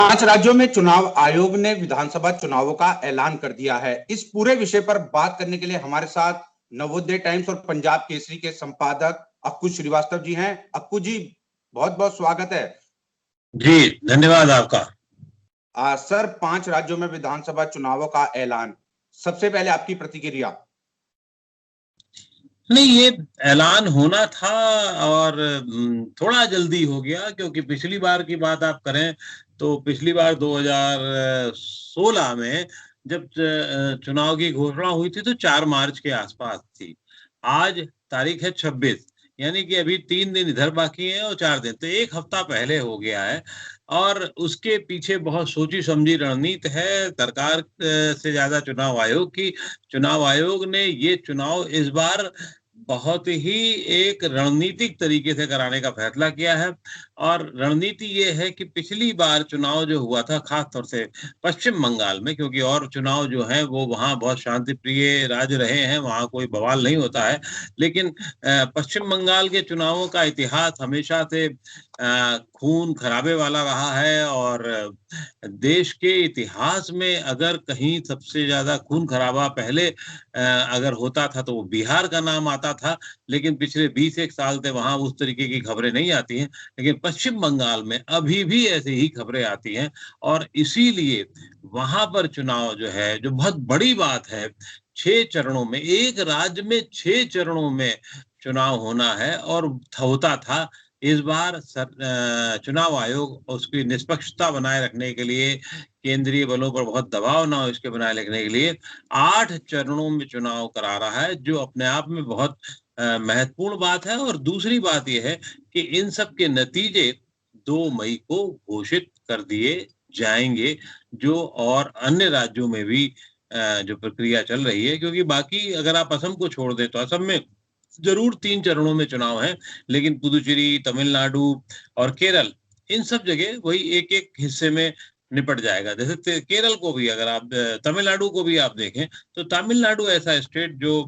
5 राज्यों में चुनाव आयोग ने विधानसभा चुनावों का ऐलान कर दिया है। इस पूरे विषय पर बात करने के लिए हमारे साथ नवोदय टाइम्स और पंजाब केसरी के संपादक अक्कू श्रीवास्तव जी हैं। अक्कू जी, बहुत बहुत स्वागत है। जी धन्यवाद आपका। सर, 5 राज्यों में विधानसभा चुनावों का ऐलान, सबसे पहले आपकी प्रतिक्रिया। नहीं, ये ऐलान होना था और थोड़ा जल्दी हो गया, क्योंकि पिछली बार की बात आप करें तो पिछली बार 2016 में जब चुनाव की घोषणा हुई थी तो 4 मार्च के आसपास थी। आज तारीख है 26, यानी कि अभी 3 दिन इधर बाकी हैं और 4 दिन, तो 1 हफ्ता पहले हो गया है। और उसके पीछे बहुत सोची समझी रणनीति है सरकार से ज्यादा चुनाव आयोग की। चुनाव आयोग ने ये चुनाव इस बार बहुत ही एक रणनीतिक तरीके से कराने का फैसला किया है। और रणनीति ये है कि पिछली बार चुनाव जो हुआ था, खास तौर से पश्चिम बंगाल में, क्योंकि और चुनाव जो है वो वहाँ बहुत शांति प्रिय राज्य रहे हैं, वहाँ कोई बवाल नहीं होता है, लेकिन पश्चिम बंगाल के चुनावों का इतिहास हमेशा से खून खराबे वाला रहा है। और देश के इतिहास में अगर कहीं सबसे ज्यादा खून खराबा पहले अगर होता था तो वो बिहार का नाम आता था, लेकिन पिछले 20 साल से वहां उस तरीके की खबरें नहीं आती हैं। लेकिन पश्चिम बंगाल में अभी भी ऐसे ही खबरें आती हैं, और इसीलिए वहां पर चुनाव जो है, जो बहुत बड़ी बात है, 6 चरणों में, एक राज्य में 6 चरणों में चुनाव होना है और होता था। इस बार चुनाव आयोग उसकी निष्पक्षता बनाए रखने के लिए, केंद्रीय बलों पर बहुत दबाव ना हो इसके बनाए रखने के लिए 8 चरणों में चुनाव करा रहा है, जो अपने आप में बहुत महत्वपूर्ण बात है। और दूसरी बात यह है कि इन सब के नतीजे 2 मई को घोषित कर दिए जाएंगे, जो और अन्य राज्यों में भी जो प्रक्रिया चल रही है। क्योंकि बाकी अगर आप असम को छोड़ दें तो असम में जरूर 3 चरणों में चुनाव है, लेकिन पुदुचेरी, तमिलनाडु और केरल, इन सब जगह वही एक एक हिस्से में निपट जाएगा। जैसे केरल को भी अगर आप, तमिलनाडु को भी आप देखें तो तमिलनाडु ऐसा स्टेट जो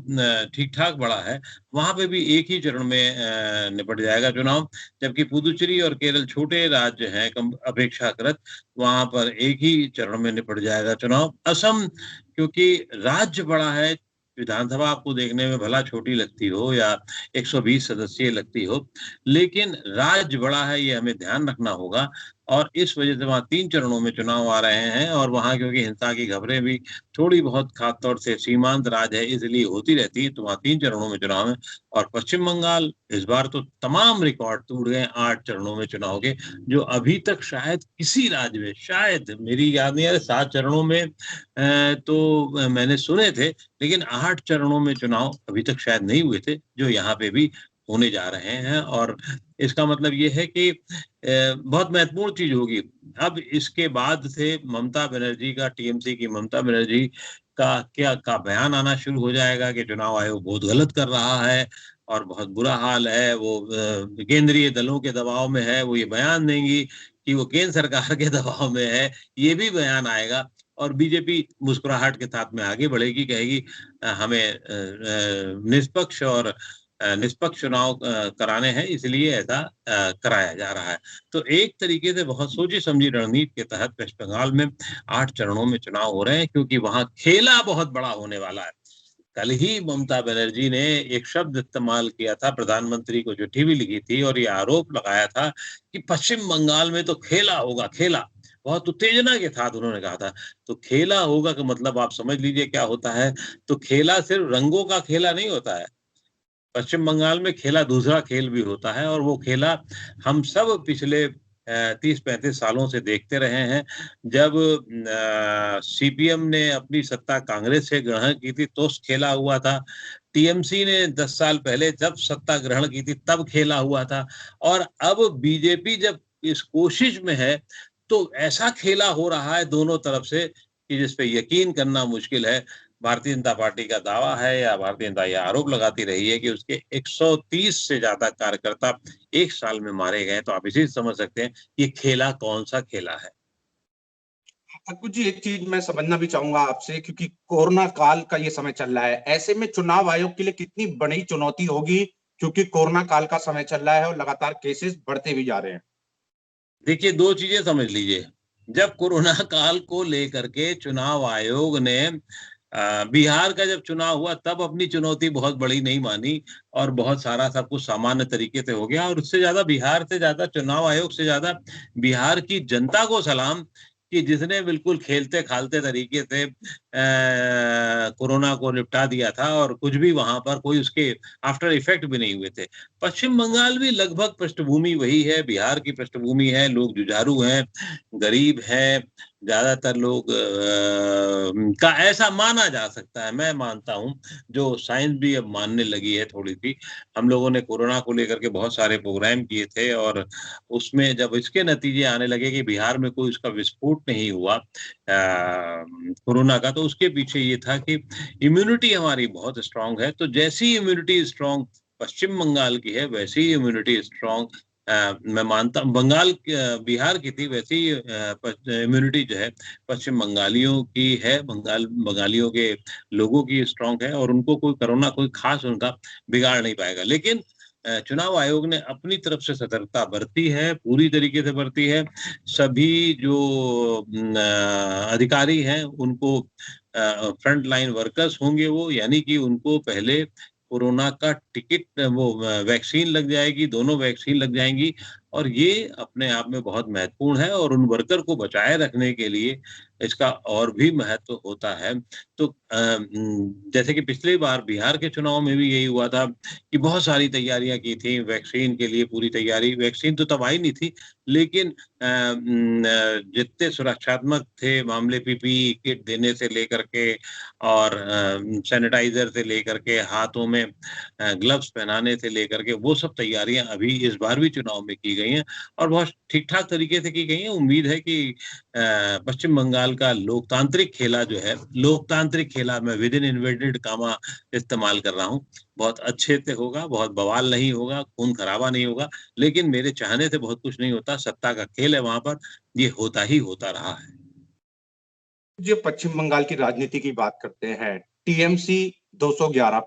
ठीक ठाक बड़ा है, वहां पे भी एक ही चरण में निपट जाएगा चुनाव। जबकि पुदुचेरी और केरल छोटे राज्य हैं अपेक्षाकृत, वहां पर एक ही चरण में निपट जाएगा चुनाव। असम क्योंकि राज्य बड़ा है, विधानसभा आपको देखने में भला छोटी लगती हो या 120 सदस्यीय लगती हो, लेकिन राज्य बड़ा है, ये हमें ध्यान रखना होगा। और इस वजह से वहाँ 3 चरणों में चुनाव आ रहे हैं। और वहाँ क्योंकि हिंसा की खबरें भी थोड़ी बहुत, खासतौर से सीमांत राज्य है इसलिए होती रहती है, तो वहाँ 3 चरणों में चुनाव है। और पश्चिम बंगाल इस बार तो तमाम रिकॉर्ड टूट गए 8 चरणों में चुनाव के, जो अभी तक शायद किसी राज्य में, शायद मेरी याद नहीं है, 7 चरणों में तो मैंने सुने थे, लेकिन 8 चरणों में चुनाव अभी तक शायद नहीं हुए थे, जो यहाँ पे भी होने जा रहे हैं। और इसका मतलब ये है कि बहुत महत्वपूर्ण चीज होगी। अब इसके बाद से ममता बनर्जी का, टीएमसी की ममता बनर्जी का बयान आना शुरू हो जाएगा कि चुनाव आयोग बहुत गलत कर रहा है और बहुत बुरा हाल है, वो केंद्रीय दलों के दबाव में है, वो ये बयान देंगी कि वो केंद्र सरकार के दबाव में है, ये भी बयान आएगा। और बीजेपी मुस्कुराहट के साथ में आगे बढ़ेगी, कहेगी हमें निष्पक्ष चुनाव कराने हैं, इसलिए ऐसा कराया जा रहा है। तो एक तरीके से बहुत सोची समझी रणनीति के तहत वेस्ट बंगाल में 8 चरणों में चुनाव हो रहे हैं, क्योंकि वहां खेला बहुत बड़ा होने वाला है। कल ही ममता बनर्जी ने एक शब्द इस्तेमाल किया था, प्रधानमंत्री को चिट्ठी भी लिखी थी और ये आरोप लगाया था कि पश्चिम बंगाल में तो खेला होगा, खेला, बहुत उत्तेजना के साथ उन्होंने कहा था। तो खेला होगा का मतलब आप समझ लीजिए क्या होता है। तो खेला सिर्फ रंगों का खेला नहीं होता है, पश्चिम बंगाल में खेला दूसरा खेल भी होता है। और वो खेला हम सब पिछले 30-35 सालों से देखते रहे हैं। जब सीपीएम ने अपनी सत्ता कांग्रेस से ग्रहण की थी तो खेला हुआ था, टीएमसी ने 10 साल पहले जब सत्ता ग्रहण की थी तब खेला हुआ था, और अब बीजेपी जब इस कोशिश में है तो ऐसा खेला हो रहा है दोनों तरफ से कि जिस पे यकीन करना मुश्किल है। भारतीय जनता पार्टी का दावा है, या भारतीय जनता यह आरोप लगाती रही है कि उसके 130 से ज्यादा कार्यकर्ता 1 साल में मारे गए। तो आप इसी से समझ सकते हैं ये खेला कौन सा खेला है। अक्कू जी, एक चीज मैं समझना भी चाहूंगा आपसे, क्योंकि कोरोना काल का ये समय चल रहा है, ऐसे में चुनाव आयोग के लिए कितनी बड़ी चुनौती होगी, क्योंकि कोरोना काल का समय चल रहा है और लगातार केसेस बढ़ते भी जा रहे हैं। देखिए, 2 चीजें समझ लीजिए। जब कोरोना काल को लेकर के चुनाव आयोग ने बिहार का जब चुनाव हुआ तब अपनी चुनौती बहुत बड़ी नहीं मानी और बहुत सारा सब कुछ सामान्य तरीके से हो गया। और उससे ज्यादा बिहार से ज्यादा चुनाव आयोग से ज्यादा बिहार की जनता को सलाम कि जिसने बिल्कुल खेलते खालते तरीके से कोरोना को निपटा दिया था और कुछ भी वहां पर कोई उसके आफ्टर इफेक्ट भी नहीं हुए थे। पश्चिम बंगाल भी लगभग पृष्ठभूमि वही है, बिहार की पृष्ठभूमि है, लोग जुझारू हैं, गरीब हैं, ज्यादातर लोग का ऐसा माना जा सकता है, मैं मानता हूं, जो साइंस भी अब मानने लगी है थोड़ी सी। हम लोगों ने कोरोना को लेकर के बहुत सारे प्रोग्राम किए थे और उसमें जब इसके नतीजे आने लगे कि बिहार में कोई उसका विस्फोट नहीं हुआ कोरोना का, तो उसके पीछे ये था कि इम्यूनिटी हमारी बहुत स्ट्रांग है। तो जैसी इम्यूनिटी स्ट्रांग पश्चिम बंगाल की है वैसी ही इम्यूनिटी स्ट्रांग मैं मानता हूँ बिहार की थी, वैसी इम्यूनिटी जो है पश्चिम बंगालियों की है, बंगालियों के लोगों की स्ट्रांग है और उनको कोई कोरोना कोई खास उनका बिगाड़ नहीं पाएगा। लेकिन चुनाव आयोग ने अपनी तरफ से सतर्कता बरती है, पूरी तरीके से बरती है। सभी जो अधिकारी हैं उनको फ्रंट लाइन वर्कर्स होंगे वो, यानी कि उनको पहले कोरोना का टिकट वो वैक्सीन लग जाएगी, दोनों वैक्सीन लग जाएंगी और ये अपने आप में बहुत महत्वपूर्ण है और उन वर्कर को बचाए रखने के लिए इसका और भी महत्व होता है। तो जैसे कि पिछली बार बिहार के चुनाव में भी यही हुआ था कि बहुत सारी तैयारियां की थी वैक्सीन के लिए, पूरी तैयारी, वैक्सीन तो तब आई नहीं थी लेकिन जितने सुरक्षात्मक थे मामले, पीपीई किट देने से लेकर के और सैनिटाइजर से लेकर के हाथों में ग्लव्स पहनाने से लेकर के, वो सब तैयारियां अभी इस बार भी चुनाव में की गई हैं और बहुत ठीक ठाक तरीके से की गई हैं। उम्मीद है कि पश्चिम बंगाल का लोकतांत्रिक खेला जो है, लोकतांत्रिक खेला मैं विद इन इन्वर्टेड कामा इस्तेमाल कर रहा हूँ, बहुत अच्छे से होगा, बहुत बवाल नहीं होगा, खून खराबा नहीं होगा। लेकिन मेरे चाहने से बहुत कुछ नहीं होता, सत्ता का खेल है वहां पर, ये होता ही होता रहा है। जो पश्चिम बंगाल की राजनीति की बात करते हैं, टीएमसी 211,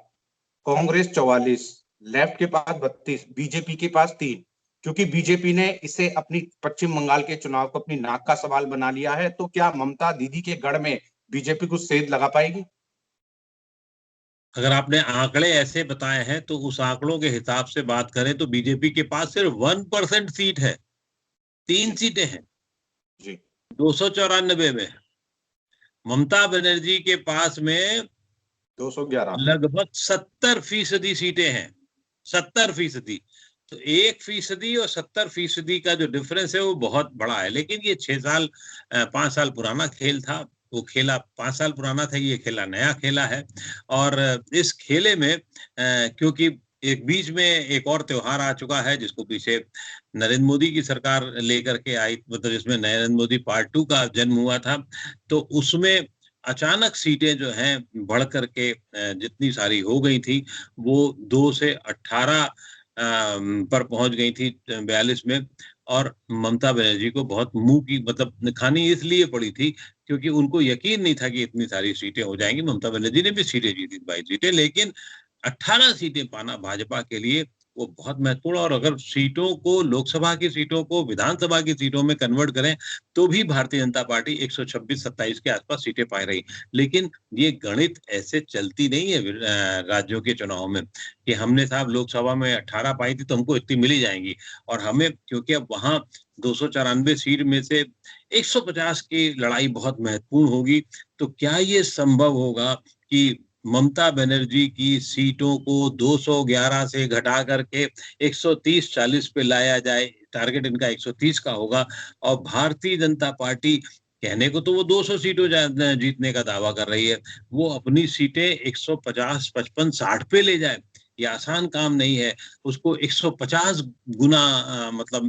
कांग्रेस 44, लेफ्ट के पास 32, बीजेपी के पास 3, क्योंकि बीजेपी ने इसे अपनी पश्चिम बंगाल के चुनाव को अपनी नाक का सवाल बना लिया है। तो क्या ममता दीदी के गढ़ में बीजेपी कुछ सेंध लगा पाएगी? अगर आपने आंकड़े ऐसे बताए हैं तो उस आंकड़ों के हिसाब से बात करें तो बीजेपी के पास सिर्फ 1% सीट है, 3 सीटें हैं जी 294 में। ममता बनर्जी के पास में 211 लगभग 70% सीटें हैं, 70%। तो 1% और 70% का जो डिफरेंस है वो बहुत बड़ा है। लेकिन ये 5 साल पुराना खेल था, वो खेला 5 साल पुराना था, ये खेला नया खेला है। और इस खेले में क्योंकि एक बीच में एक और त्योहार आ चुका है जिसको पीछे नरेंद्र मोदी की सरकार लेकर के आई, मतलब जिसमें नरेंद्र मोदी पार्ट 2 का जन्म हुआ था, तो उसमें अचानक सीटें जो हैं बढ़ करके जितनी सारी हो गई थी वो 2 से 18 पर पहुंच गई थी 42 में। और ममता बनर्जी को बहुत मुंह की मतलब खानी इसलिए पड़ी थी क्योंकि उनको यकीन नहीं था कि इतनी सारी सीटें हो जाएंगी। ममता बनर्जी ने भी सीटें जीती 22 सीटें, लेकिन 18 सीटें पाना भाजपा के लिए वो बहुत महत्वपूर्ण। और अगर सीटों को, लोकसभा की सीटों को विधानसभा की सीटों में कन्वर्ट करें तो भी भारतीय जनता पार्टी 126-27 के आसपास सीटें पा रही। लेकिन ये गणित ऐसे चलती नहीं है राज्यों के चुनाव में कि हमने साहब लोकसभा में 18 पाई थी तो हमको इतनी मिली जाएंगी। और हमें, क्योंकि अब वहां 294 सीट में से 150 की लड़ाई बहुत महत्वपूर्ण होगी, तो क्या ये संभव होगा कि ममता बनर्जी की सीटों को 211 से घटा करके 130-40 पे लाया जाए? टारगेट इनका 130 का होगा और भारतीय जनता पार्टी कहने को तो वो 200 सीटों जीतने का दावा कर रही है, वो अपनी सीटें 150, 55, 60 पे ले जाए, ये आसान काम नहीं है। उसको 150 गुना मतलब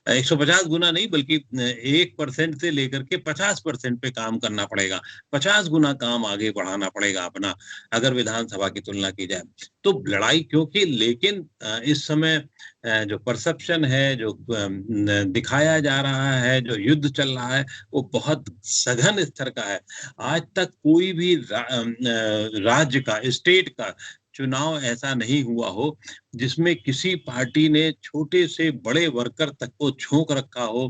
150 गुना नहीं बल्कि 1% से लेकर के 50% पे काम करना पड़ेगा, 50 गुना काम आगे बढ़ाना पड़ेगा अपना, अगर विधानसभा की तुलना की जाए तो लड़ाई। क्योंकि लेकिन इस समय जो परसेप्शन है, जो दिखाया जा रहा है, जो युद्ध चल रहा है, वो बहुत सघन स्तर का है। आज तक कोई भी राज्य का, स्टेट का चुनाव ऐसा नहीं हुआ हो जिसमें किसी पार्टी ने छोटे से बड़े वर्कर तक को झोंक रखा हो।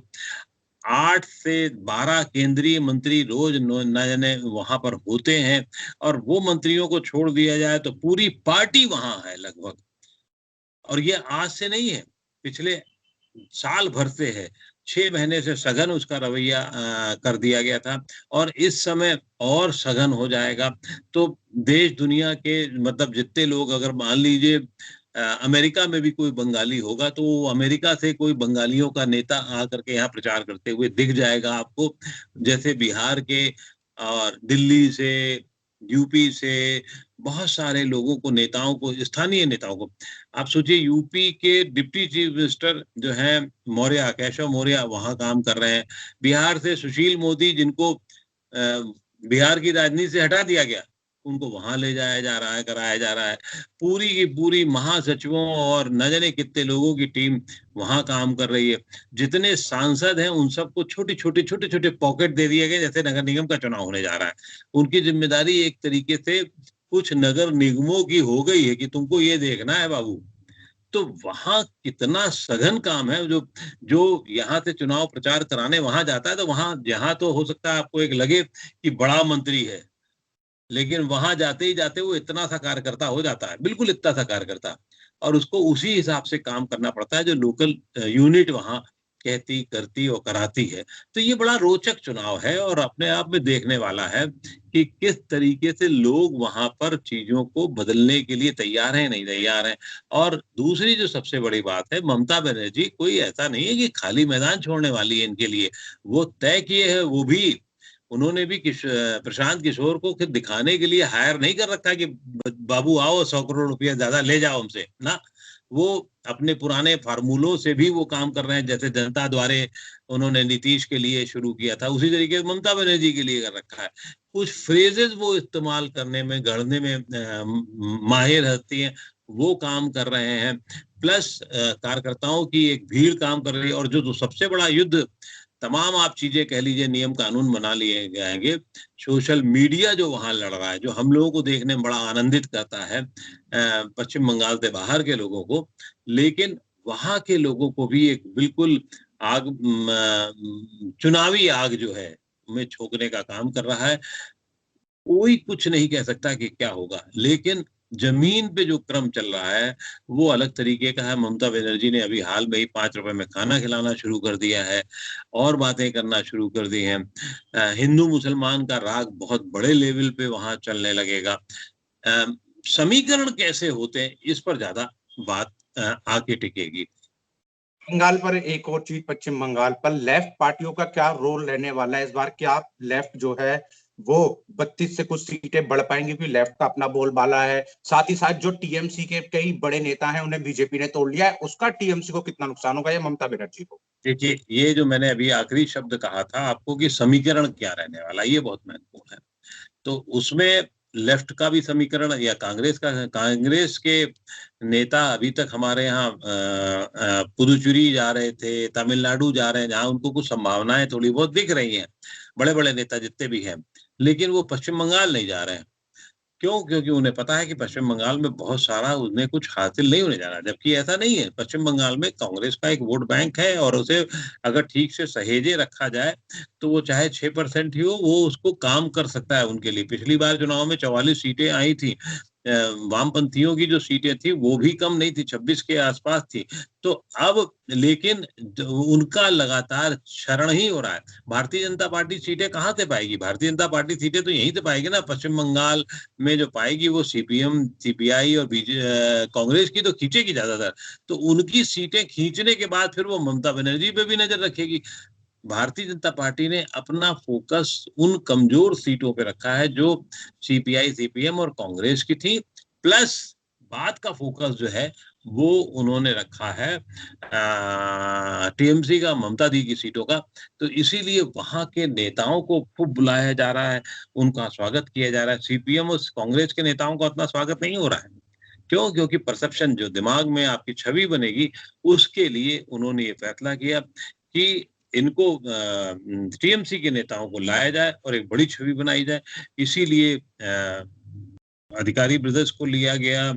8 से 12 केंद्रीय मंत्री रोज न जाने वहां पर होते हैं, और वो मंत्रियों को छोड़ दिया जाए तो पूरी पार्टी वहां है लगभग। और ये आज से नहीं है, पिछले साल भर से है। 6 महीने से सघन उसका रवैया कर दिया गया था, और इस समय और सघन हो जाएगा। तो देश दुनिया के मतलब जितने लोग, अगर मान लीजिए अमेरिका में भी कोई बंगाली होगा, तो अमेरिका से कोई बंगालियों का नेता आकर के यहाँ प्रचार करते हुए दिख जाएगा आपको। जैसे बिहार के और दिल्ली से, यूपी से बहुत सारे लोगों को, नेताओं को, स्थानीय नेताओं को। आप सोचिए, यूपी के डिप्टी चीफ मिनिस्टर जो हैं मौर्य, केशव मौर्य, वहां काम कर रहे हैं। बिहार से सुशील मोदी, जिनको बिहार की राजनीति से हटा दिया गया, उनको वहां ले जाया जा रहा है, कराया जा रहा है। पूरी की पूरी महासचिवों और न जाने कितने लोगों की टीम वहां काम कर रही है। जितने सांसद हैं उन सबको छोटे छोटे पॉकेट दे दिए गए, जैसे नगर निगम का चुनाव होने जा रहा है। उनकी जिम्मेदारी एक तरीके से कुछ नगर निगमों की हो गई है कि तुमको ये देखना है बाबू। तो वहां कितना सघन काम है। जो यहाँ से चुनाव प्रचार कराने वहां जाता है, तो वहां यहाँ तो हो सकता है आपको एक लगे कि बड़ा मंत्री है, लेकिन वहां जाते ही जाते वो इतना सा कार्यकर्ता हो जाता है, बिल्कुल इतना सा कार्यकर्ता, और उसको उसी हिसाब से काम करना पड़ता है जो लोकल यूनिट वहां कहती, करती और कराती है। तो ये बड़ा रोचक चुनाव है, और अपने आप में देखने वाला है कि किस तरीके से लोग वहां पर चीजों को बदलने के लिए तैयार हैं, नहीं तैयार हैं। और दूसरी जो सबसे बड़ी बात है, ममता बनर्जी कोई ऐसा नहीं है कि खाली मैदान छोड़ने वाली है इनके लिए। वो तय किए है, वो भी उन्होंने भी प्रशांत किशोर को दिखाने के लिए हायर नहीं कर रखा कि बाबू आओ 100 करोड़ रुपया ज्यादा ले जाओ हमसे ना। वो अपने पुराने फार्मूलों से भी वो काम कर रहे हैं, जैसे जनता द्वारे उन्होंने नीतीश के लिए शुरू किया था, उसी तरीके से ममता बनर्जी के लिए कर रखा है। कुछ फ्रेजेस वो इस्तेमाल करने में, गढ़ने में माहिर रहती हैं, वो काम कर रहे हैं। प्लस कार्यकर्ताओं की एक भीड़ काम कर रही है। और जो सबसे बड़ा युद्ध, तमाम आप चीजें कह लीजिए, नियम कानून बना लिए जाएंगे, सोशल मीडिया जो वहां लड़ रहा है, जो हम लोगों को देखने में बड़ा आनंदित करता है पश्चिम बंगाल से बाहर के लोगों को, लेकिन वहां के लोगों को भी एक बिल्कुल आग, चुनावी आग जो है में झोंकने का काम कर रहा है। कोई कुछ नहीं कह सकता कि क्या होगा, लेकिन जमीन पे जो क्रम चल रहा है वो अलग तरीके का है। ममता बनर्जी ने अभी हाल में ही 5 रुपए में खाना खिलाना शुरू कर दिया है, और बातें करना शुरू कर दी हैं। हिंदू मुसलमान का राग बहुत बड़े लेवल पे वहां चलने लगेगा। समीकरण कैसे होते हैं, इस पर ज्यादा बात आके टिकेगी। बंगाल पर एक और चीज, पश्चिम बंगाल पर लेफ्ट पार्टियों का क्या रोल रहने वाला है इस बार? क्या लेफ्ट जो है वो 32 से कुछ सीटें बढ़ पाएंगी? क्योंकि लेफ्ट का अपना बोलबाला है। साथ ही साथ जो टीएमसी के कई बड़े नेता हैं उन्हें बीजेपी ने तोड़ लिया है, उसका टीएमसी को कितना नुकसान होगा या ममता बनर्जी को? देखिए, ये जो मैंने अभी आखिरी शब्द कहा था आपको कि समीकरण क्या रहने वाला, ये बहुत महत्वपूर्ण है। तो उसमें लेफ्ट का भी समीकरण, या कांग्रेस का, कांग्रेस के नेता अभी तक हमारे यहाँ पुदुचेरी जा रहे थे, तमिलनाडु जा रहे हैं, जहां उनको कुछ संभावनाएं थोड़ी बहुत दिख रही हैं, बड़े बड़े नेता जितने भी हैं, लेकिन वो पश्चिम बंगाल नहीं जा रहे हैं। क्यों? क्योंकि उन्हें पता है कि पश्चिम बंगाल में बहुत सारा उन्हें कुछ हासिल नहीं होने जा रहा, जबकि ऐसा नहीं है। पश्चिम बंगाल में कांग्रेस का एक वोट बैंक है, और उसे अगर ठीक से सहेजे रखा जाए तो वो चाहे 6% ही हो, वो उसको काम कर सकता है उनके लिए। पिछली बार चुनाव में 44 सीटें आई थी। वामपंथियों की जो सीटें थी वो भी कम नहीं थी, 26 के आसपास थी। तो अब लेकिन उनका लगातार क्षरण ही हो रहा है। भारतीय जनता पार्टी सीटें कहाँ से पाएगी? भारतीय जनता पार्टी सीटें तो यहीं से पाएगी ना, पश्चिम बंगाल में जो पाएगी वो सीपीएम, सीपीआई और कांग्रेस की तो खींचेगी ज्यादातर। तो उनकी सीटें खींचने के बाद फिर वो ममता बनर्जी पे भी नजर रखेगी। भारतीय जनता पार्टी ने अपना फोकस उन कमजोर सीटों पे रखा है जो सीपीआई, सीपीएम और कांग्रेस की थी। प्लस बात का फोकस जो है वो उन्होंने रखा है टीएमसी का, ममता दी की सीटों का। तो इसीलिए वहां के नेताओं को खूब बुलाया जा रहा है, उनका स्वागत किया जा रहा है। सीपीएम और कांग्रेस के नेताओं का उतना स्वागत नहीं हो रहा है। क्यों? क्योंकि परसेप्शन, जो दिमाग में आपकी छवि बनेगी, उसके लिए उन्होंने ये फैसला किया कि इनको टीएमसी के नेताओं को लाया जाए और एक बड़ी छवि बनाई जाए। इसीलिए अधिकारी ब्रदर्स को लिया गया,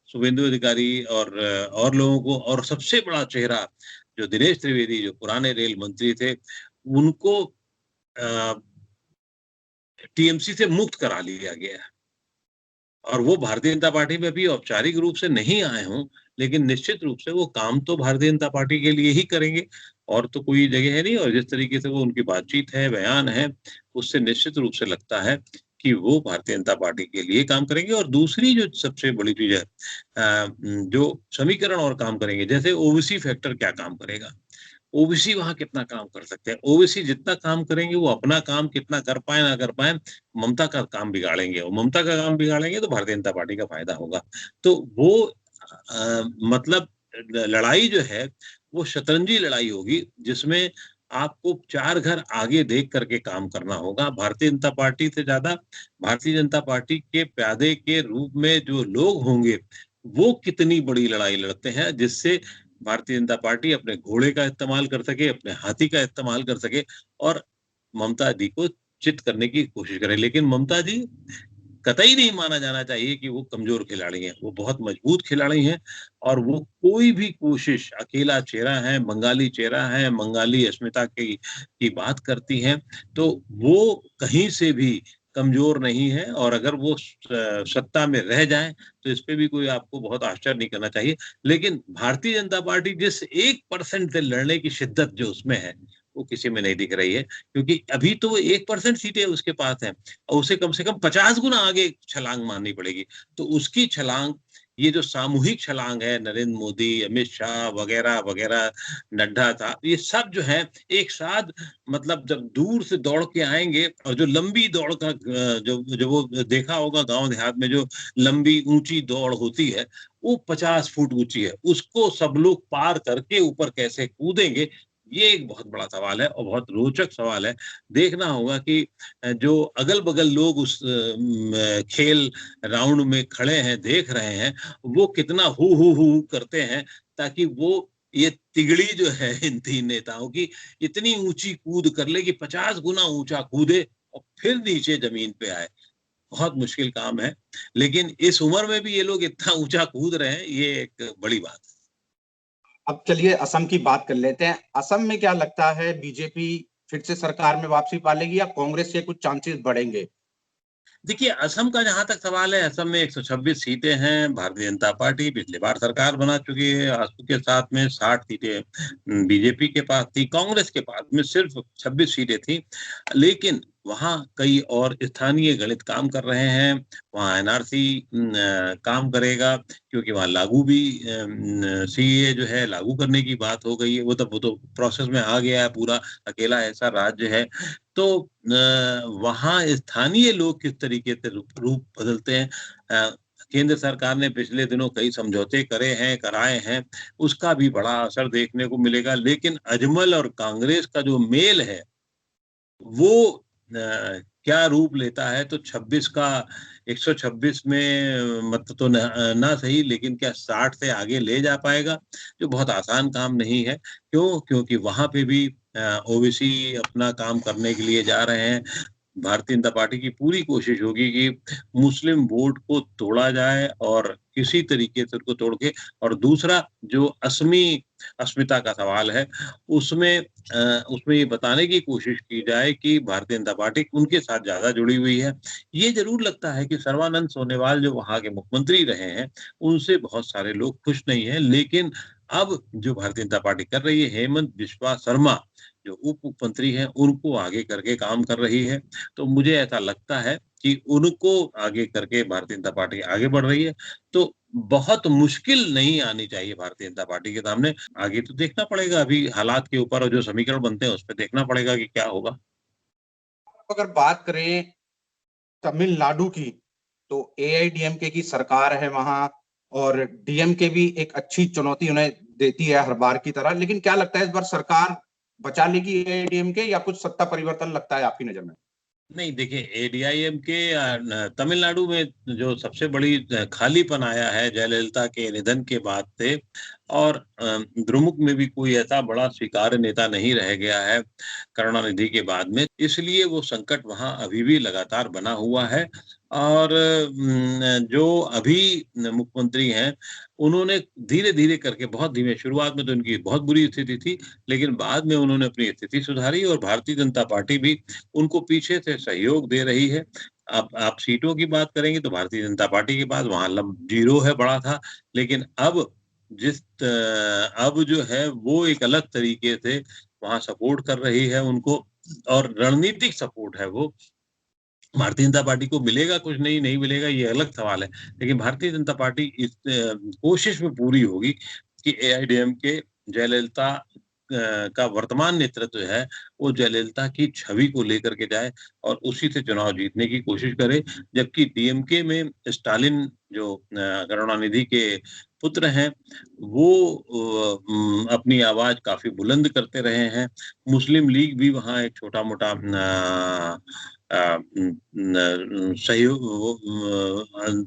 शुभेंदु अधिकारी और लोगों को, और सबसे बड़ा चेहरा जो दिनेश त्रिवेदी, जो पुराने रेल मंत्री थे, उनको टीएमसी से मुक्त करा लिया गया है। और वो भारतीय जनता पार्टी में भी औपचारिक रूप से नहीं आए हों, लेकिन निश्चित रूप से वो काम तो भारतीय जनता पार्टी के लिए ही करेंगे, और तो कोई जगह है नहीं। और जिस तरीके से वो उनकी बातचीत है, बयान है, उससे निश्चित रूप से लगता है कि वो भारतीय जनता पार्टी के लिए काम करेंगे। और दूसरी जो सबसे बड़ी चीज़ है, जो समीकरण और काम करेंगे, जैसे ओबीसी फैक्टर क्या काम करेगा? ओबीसी वहाँ कितना काम कर सकते हैं? ओबीसी जितना काम करेंगे, वो अपना काम कितना कर पाएँ, ना कर पाएँ, ममता का काम बिगाड़ेंगे, और ममता का काम बिगाड़ेंगे तो भारतीय जनता पार्टी का फ़ायदा होगा। तो वो मतलब लड़ाई जो है, वो शतरंजी लड़ाई होगी, जिसमें आपको 4 घर आगे देख कर के काम करना होगा। भारतीय जनता पार्टी से ज़्यादा भारतीय जनता पार्टी के प्यादे के रूप में जो लोग होंगे, वो कितनी बड़ी लड़ाई लड़ते हैं, जिससे भारतीय जनता पार्टी अपने घोड़े का इस्तेमाल कर सके, अपने हाथी का इस्तेमाल कर सके और ममता जी को चित करने की कोशिश करे। लेकिन ममता जी कतई नहीं माना जाना चाहिए कि वो कमज़ोर खिलाड़ी हैं, वो बहुत मजबूत खिलाड़ी हैं, और वो कोई भी कोशिश, अकेला चेहरा है, बंगाली चेहरा है, बंगाली अस्मिता की बात करती हैं, तो वो कहीं से भी कमज़ोर नहीं है। और अगर वो सत्ता में रह जाएँ, तो इस पे भी कोई आपको बहुत आश्चर्य नहीं करना चाहिए। लेकिन भारतीय जनता पार्टी जिस 1% से लड़ने की शिद्दत जो उसमें है, वो किसी में नहीं दिख रही है, क्योंकि अभी तो वो 1% सीटें उसके पास हैं, और उसे कम से कम 50 गुना आगे छलांग मारनी पड़ेगी। तो उसकी छलांग, ये जो सामूहिक छलांग है, नरेंद्र मोदी, अमित शाह वगैरह-वगैरह, नड्डा साहब, ये सब जो है एक साथ, मतलब जब दूर से दौड़ के आएँगे, और जो लंबी दौड़ का जो जो वो देखा होगा गाँव देहात में, जो लंबी ऊँची दौड़ होती है, वो 50 फुट ऊँची है। उसको सब लोग पार करके ऊपर कैसे कूदेंगे, ये एक बहुत बड़ा सवाल है, और बहुत रोचक सवाल है। देखना होगा कि जो अगल-बगल लोग उस खेल राउंड में खड़े हैं, देख रहे हैं, वो कितना हू करते हैं, ताकि वो ये तिगड़ी जो है इन 3 नेताओं की, इतनी ऊँची कूद कर ले कि 50 गुना ऊँचा कूदे और फिर नीचे ज़मीन पे आए। बहुत मुश्किल काम है, लेकिन इस उम्र में भी ये लोग इतना ऊँचा कूद रहे हैं, ये एक बड़ी बात है। अब चलिए असम की बात कर लेते हैं। असम में क्या लगता है, बीजेपी फिर से सरकार में वापसी पा लेगी या कांग्रेस के कुछ चांसेस बढ़ेंगे? देखिए, असम का जहाँ तक सवाल है, असम में 126 सीटें हैं, भारतीय जनता पार्टी पिछली बार सरकार बना चुकी है, आसू के साथ में 60 सीटें बीजेपी के पास थी, कांग्रेस के पास में सिर्फ 26 सीटें थी। लेकिन वहाँ कई और स्थानीय गणित काम कर रहे हैं, वहाँ एनआरसी काम करेगा, क्योंकि वहाँ लागू भी सीएए जो है लागू करने की बात हो गई है, वो तो प्रोसेस में आ गया है पूरा, अकेला ऐसा राज्य है। तो वहाँ स्थानीय लोग किस तरीके से रूप रूप बदलते हैं, केंद्र सरकार ने पिछले दिनों कई समझौते करे हैं, कराए हैं, उसका भी बड़ा असर देखने को मिलेगा। लेकिन अजमल और कांग्रेस का जो मेल है, वो क्या रूप लेता है, तो 26 का 126 में मत तो ना सही, लेकिन क्या 60 से आगे ले जा पाएगा, जो बहुत आसान काम नहीं है। क्यों? क्योंकि वहाँ पे भी ओबीसी अपना काम करने के लिए जा रहे हैं। भारतीय जनता पार्टी की पूरी कोशिश होगी कि मुस्लिम वोट को तोड़ा जाए, और किसी तरीके से उसको तोड़ के, और दूसरा जो अस्मिता का सवाल है, उसमें उसमें ये बताने की कोशिश की जाए कि भारतीय जनता पार्टी उनके साथ ज़्यादा जुड़ी हुई है। ये ज़रूर लगता है कि सर्बानंद सोनोवाल जो वहाँ के मुख्यमंत्री रहे हैं, उनसे बहुत सारे लोग खुश नहीं हैं। लेकिन अब जो भारतीय जनता पार्टी कर रही है, हेमंत बिस्वा शर्मा जो उप मुख्यमंत्री हैं, उनको आगे करके काम कर रही है। तो मुझे ऐसा लगता है कि उनको आगे करके भारतीय जनता पार्टी आगे बढ़ रही है। तो बहुत मुश्किल नहीं आनी चाहिए भारतीय जनता पार्टी के सामने। आगे तो देखना पड़ेगा, अभी हालात के ऊपर, और जो समीकरण बनते हैं उस पे देखना पड़ेगा कि क्या होगा। अगर बात करें तमिलनाडु की, तो एआईडीएमके की सरकार है वहाँ, और डीएमके भी एक अच्छी चुनौती उन्हें देती है हर बार की तरह। लेकिन क्या लगता है, इस बार सरकार बचा लेगी एआईडीएमके या कुछ सत्ता परिवर्तन लगता है आपकी नज़र में? नहीं, देखिए, एडीआईएमके तमिलनाडु में जो सबसे बड़ी खालीपन आया है जयललिता के निधन के बाद से, और द्रमुक में भी कोई ऐसा बड़ा स्वीकार्य नेता नहीं रह गया है करुणानिधि के बाद में, इसलिए वो संकट वहाँ अभी भी लगातार बना हुआ है। और जो अभी मुख्यमंत्री हैं, उन्होंने धीरे धीरे करके, बहुत धीमे, शुरुआत में तो इनकी बहुत बुरी स्थिति थी, लेकिन बाद में उन्होंने अपनी स्थिति सुधारी और भारतीय जनता पार्टी भी उनको पीछे से सहयोग दे रही है। आप सीटों की बात करेंगे तो भारतीय जनता पार्टी के पास वहां जीरो है, बड़ा था, लेकिन अब जो है वो एक अलग तरीके से वहां सपोर्ट कर रही है उनको, और रणनीतिक सपोर्ट है वो। भारतीय जनता पार्टी को मिलेगा कुछ, नहीं मिलेगा ये अलग सवाल है, लेकिन भारतीय जनता पार्टी इस कोशिश में पूरी होगी कि एआईएडीएमके जयललिता का वर्तमान नेतृत्व है वो जयललिता की छवि को लेकर के जाए और उसी से चुनाव जीतने की कोशिश करे। जबकि डीएमके में स्टालिन जो करुणानिधि के पुत्र हैं वो अपनी आवाज काफी बुलंद करते रहे हैं। मुस्लिम लीग भी वहां एक छोटा मोटा सहयोग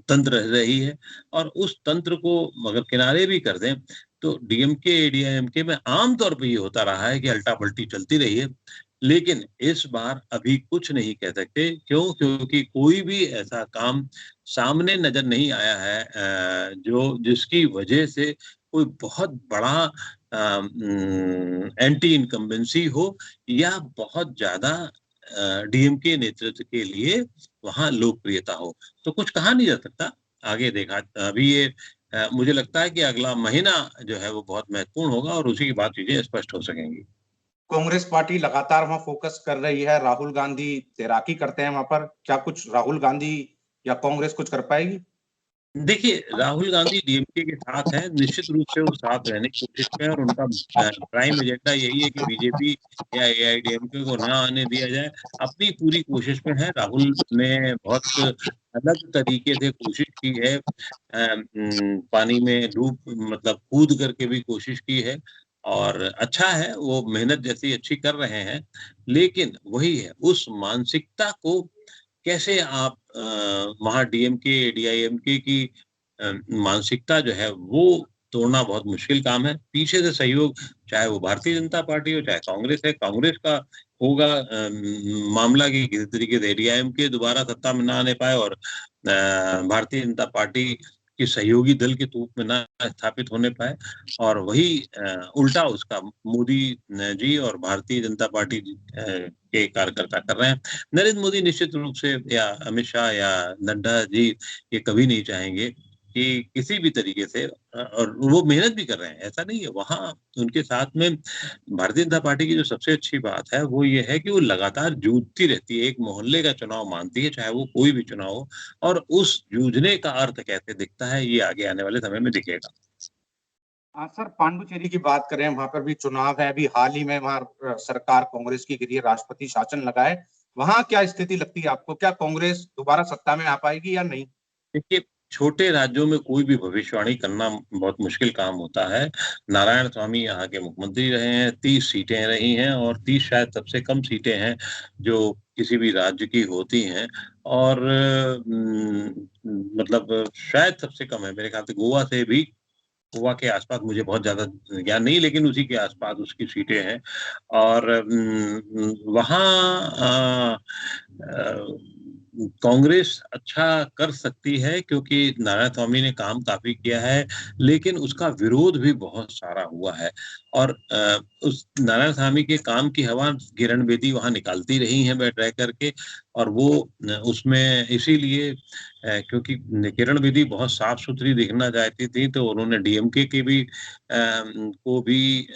तंत्र रह रही है, और उस तंत्र को अगर किनारे भी कर दें तो डीएमके एडीएमके में आमतौर पर ये होता रहा है कि अल्टा पल्टी चलती रही है, लेकिन इस बार अभी कुछ नहीं कह सकते। क्यों? क्योंकि कोई भी ऐसा काम सामने नजर नहीं आया है जो जिसकी वजह से कोई बहुत बड़ा एंटी इनकम्बेंसी हो या बहुत ज्यादा डीएमके नेतृत्व के लिए वहां लोकप्रियता हो। तो कुछ कहा नहीं जा सकता, आगे देखा। अभी ये मुझे लगता है कि अगला महीना जो है वो बहुत महत्वपूर्ण होगा और उसी के बाद चीजें स्पष्ट हो सकेंगी। कांग्रेस पार्टी लगातार वहां फोकस कर रही है, राहुल गांधी तैराकी करते हैं वहां पर, क्या कुछ राहुल गांधी या कांग्रेस कुछ कर पाएगी? देखिए, राहुल गांधी डीएमके के साथ हैं, निश्चित रूप से वो साथ रहने की कोशिश में, और उनका प्राइम एजेंडा यही है कि बीजेपी या एआईडीएमके को ना आने दिया जाए। अपनी पूरी कोशिश में है। राहुल ने बहुत अलग तरीके से कोशिश की है, पानी में मतलब कूद करके भी कोशिश की है, और अच्छा है, वो मेहनत जैसी अच्छी कर रहे हैं। लेकिन वही है, उस मानसिकता को कैसे आप वहां डीएमके डीआईएमके की मानसिकता जो है वो तोड़ना बहुत मुश्किल काम है। पीछे से सहयोग, चाहे वो भारतीय जनता पार्टी हो चाहे कांग्रेस है, कांग्रेस का होगा मामला कि किसी तरीके से डीआईएमके दोबारा सत्ता में ना आने पाए और भारतीय जनता पार्टी की सहयोगी दल के रूप में ना स्थापित होने पाए, और वही उल्टा उसका मोदी जी और भारतीय जनता पार्टी के कार्यकर्ता कर रहे हैं। नरेंद्र मोदी निश्चित रूप से या अमित शाह या नड्डा जी ये कभी नहीं चाहेंगे कि किसी भी तरीके से, और वो मेहनत भी कर रहे हैं, ऐसा नहीं है। वहां उनके साथ में भारतीय जनता पार्टी की जो सबसे अच्छी बात है वो ये है कि वो लगातार जूझती रहती है, एक मोहल्ले का चुनाव मानती है, चाहे वो कोई भी चुनाव हो, और उस जूझने का अर्थ कैसे दिखता है ये आगे आने वाले समय में दिखेगा। सर, पांडुचेरी की बात करें, वहां पर भी चुनाव है, अभी हाल ही में वहां सरकार कांग्रेस की गिरी है, राष्ट्रपति शासन लगा है। वहां क्या स्थिति लगती है आपको? क्या कांग्रेस दोबारा सत्ता में आ पाएगी या नहीं? देखिए, छोटे राज्यों में कोई भी भविष्यवाणी करना बहुत मुश्किल काम होता है। नारायण स्वामी यहाँ के मुख्यमंत्री रहे हैं, 30 सीटें रही हैं, और 30 शायद सबसे कम सीटें हैं जो किसी भी राज्य की होती हैं, और मतलब शायद सबसे कम है मेरे ख्याल से गोवा से भी। गोवा के आसपास मुझे बहुत ज्यादा ज्ञान नहीं, लेकिन उसी के आसपास उसकी सीटें हैं, और वहाँ कांग्रेस अच्छा कर सकती है क्योंकि नारायण स्वामी ने काम काफी किया है, लेकिन उसका विरोध भी बहुत सारा हुआ है, और उस नारायण स्वामी के काम की हवा किरण बेदी वहां निकालती रही हैं बैठ रह करके, और वो उसमें इसीलिए क्योंकि किरण बेदी बहुत साफ सुथरी दिखना चाहती थी, तो उन्होंने डीएमके के भी को भी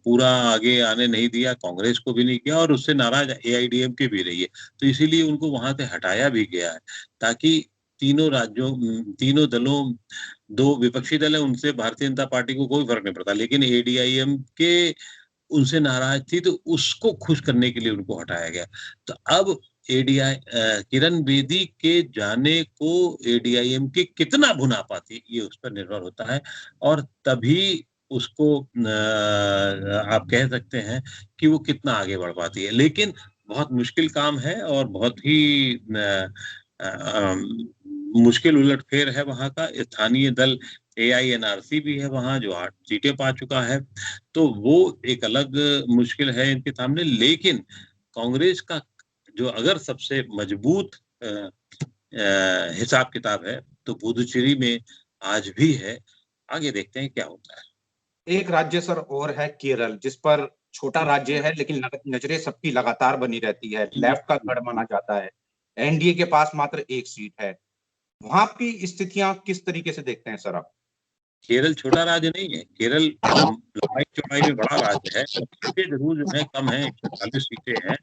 पूरा आगे आने नहीं दिया, कांग्रेस को भी नहीं किया, और उससे नाराज एआईडीएमके भी रही है। तो इसीलिए उनको वहां से हटाया भी गया है, ताकि तीनों दलों, दो विपक्षी दल है उनसे भारतीय जनता पार्टी को कोई फर्क नहीं पड़ता, लेकिन एडीआईएमके उनसे नाराज थी तो उसको खुश करने के लिए उनको हटाया गया। तो अब किरण बेदी के जाने को एडीआईएम के कितना भुना पाती ये उस पर निर्भर होता है, और तभी उसको आप कह सकते हैं कि वो कितना आगे बढ़ पाती है। लेकिन बहुत मुश्किल काम है और बहुत ही मुश्किल उलटफेर है वहां का। स्थानीय दल एआईएनआरसी भी है वहां जो 8 सीटें पा चुका है, तो वो एक अलग मुश्किल है इनके सामने। लेकिन कांग्रेस का जो अगर सबसे मजबूत हिसाब किताब है तो पुदुचेरी में आज भी है। आगे देखते हैं क्या होता है। एक राज्य सर और है केरल, जिस पर छोटा राज्य है लेकिन नजरें सबकी लगातार बनी रहती है। लेफ्ट का गढ़ माना जाता है। एनडीए के पास मात्र एक सीट है। वहां की स्थितियां किस तरीके से देखते हैं सर आप? केरल छोटा राज्य नहीं है। केरल लंबाई चौड़ाई में बड़ा राज्य है। सीटें जरूर जो है कम है, 140 सीटें हैं।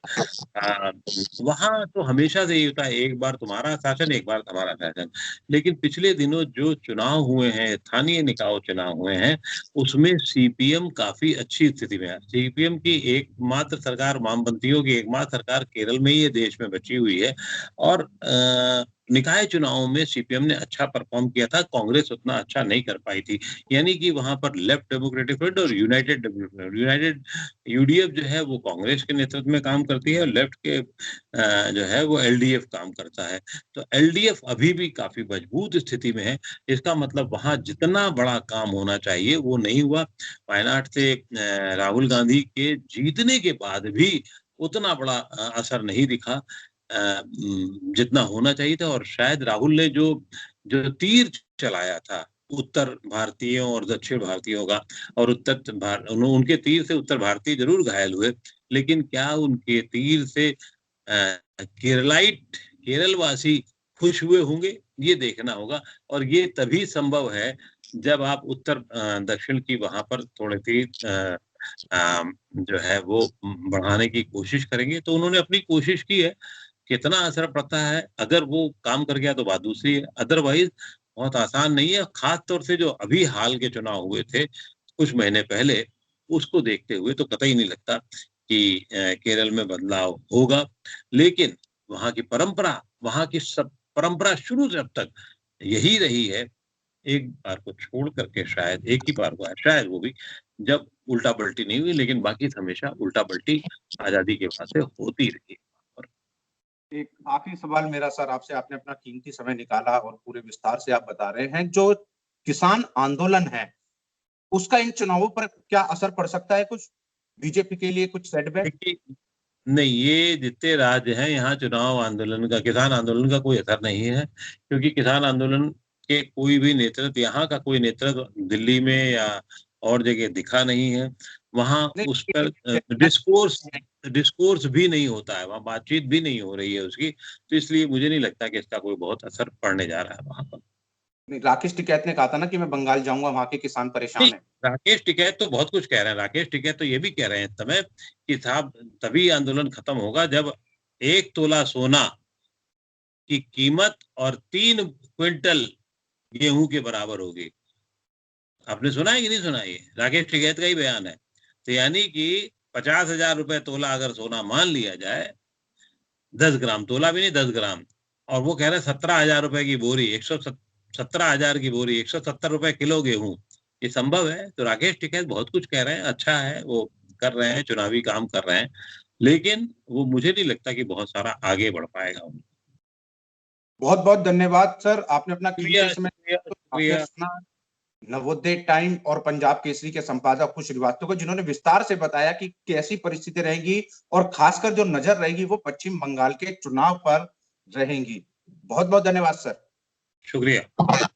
वहां तो हमेशा से ये होता है, एक बार तुम्हारा शासन, एक बार हमारा शासन। लेकिन पिछले दिनों जो चुनाव हुए हैं, स्थानीय निकाय चुनाव हुए हैं, उसमें सीपीएम काफी अच्छी स्थिति में है। सीपीएम की एकमात्र सरकार, वामपंथियों की एकमात्र सरकार केरल में ही ये देश में बची हुई है। और निकाय चुनावों में सीपीएम ने अच्छा परफॉर्म किया था, कांग्रेस उतना अच्छा नहीं कर पाई थी। यानी कि वहां पर लेफ्ट डेमोक्रेटिक फ्रंट और यूनाइटेड यूडीएफ जो है वो कांग्रेस के नेतृत्व में काम करती है, और लेफ्ट के जो है वो एलडीएफ काम करता है। तो एलडीएफ अभी भी काफी मजबूत स्थिति में है। इसका मतलब वहां जितना बड़ा काम होना चाहिए वो नहीं हुआ। वायनाड से राहुल गांधी के जीतने के बाद भी उतना बड़ा असर नहीं दिखा जितना होना चाहिए था। और शायद राहुल ने जो जो तीर चलाया था उत्तर भारतीयों और दक्षिण भारतीयों का, और उनके तीर से उत्तर भारतीय जरूर घायल हुए, लेकिन क्या उनके तीर से केरलवासी खुश हुए होंगे, ये देखना होगा। और ये तभी संभव है जब आप उत्तर दक्षिण की वहां पर थोड़ी तीर जो है वो बढ़ाने की कोशिश करेंगे। तो उन्होंने अपनी कोशिश की है। कितना असर पड़ता है, अगर वो काम कर गया तो बात दूसरी है, अदरवाइज बहुत आसान नहीं है। खास तौर से जो अभी हाल के चुनाव हुए थे कुछ महीने पहले, उसको देखते हुए तो कतई नहीं लगता कि केरल में बदलाव होगा। लेकिन वहां की परंपरा, वहां की सब परंपरा शुरू से अब तक यही रही है, एक बार को छोड़ करके, शायद एक ही बार हुआ है, शायद वो भी जब उल्टा पलटी नहीं हुई, लेकिन बाकी हमेशा उल्टा पलटी आजादी के बाद से होती रही। एक आखिरी सवाल मेरा सर आपसे, आपने अपना कीमती समय निकाला और पूरे विस्तार से आप बता रहे हैं, जो किसान आंदोलन है उसका इन चुनावों पर क्या असर पड़ सकता है? कुछ बीजेपी के लिए कुछ सेटबैक? नहीं, ये जितने राज्य हैं यहाँ चुनाव आंदोलन का, किसान आंदोलन का कोई असर नहीं है, क्योंकि किसान आंदोलन के कोई भी नेतृत्व, यहाँ का कोई नेतृत्व दिल्ली में या और जगह दिखा नहीं है। वहाँ उस पर डिस्कोर्स भी नहीं होता है, वहाँ बातचीत भी नहीं हो रही है उसकी। तो इसलिए मुझे नहीं लगता कि इसका कोई बहुत असर पड़ने जा रहा है वहां पर। राकेश टिकैत ने कहा था ना कि मैं बंगाल जाऊंगा, वहां के किसान परेशान है। राकेश टिकैत तो बहुत कुछ कह रहे हैं। राकेश टिकैत तो ये भी कह रहे हैं इस समय कि साहब तभी आंदोलन खत्म होगा जब 1 तोला सोना की कीमत और 3 क्विंटल गेहूं के बराबर होगी। आपने सुना है कि नहीं सुना? ये राकेश टिकैत का ही बयान है। तो यानी कि 50,000 रुपए तोला अगर सोना मान लिया जाए, 10 ग्राम तोला भी नहीं, 10 ग्राम, और वो कह रहे हैं 17,000 रुपए की बोरी, 117,000 की बोरी, 170 रुपए किलो गेहूं, ये संभव है? तो राकेश टिकैत बहुत कुछ कह रहे हैं, अच्छा है, वो कर रहे हैं, चुनावी काम कर रहे हैं, लेकिन वो मुझे नहीं लगता कि बहुत सारा आगे बढ़ पाएगा। बहुत बहुत धन्यवाद सर, आपने अपना कीमती समय, आपने शुक्रिया। सुना नवोदय टाइम और पंजाब केसरी के संपादक अक्कू श्रीवास्तव को, जिन्होंने विस्तार से बताया कि कैसी परिस्थिति रहेगी और खासकर जो नजर रहेगी वो पश्चिम बंगाल के चुनाव पर रहेंगी। बहुत बहुत धन्यवाद सर। शुक्रिया।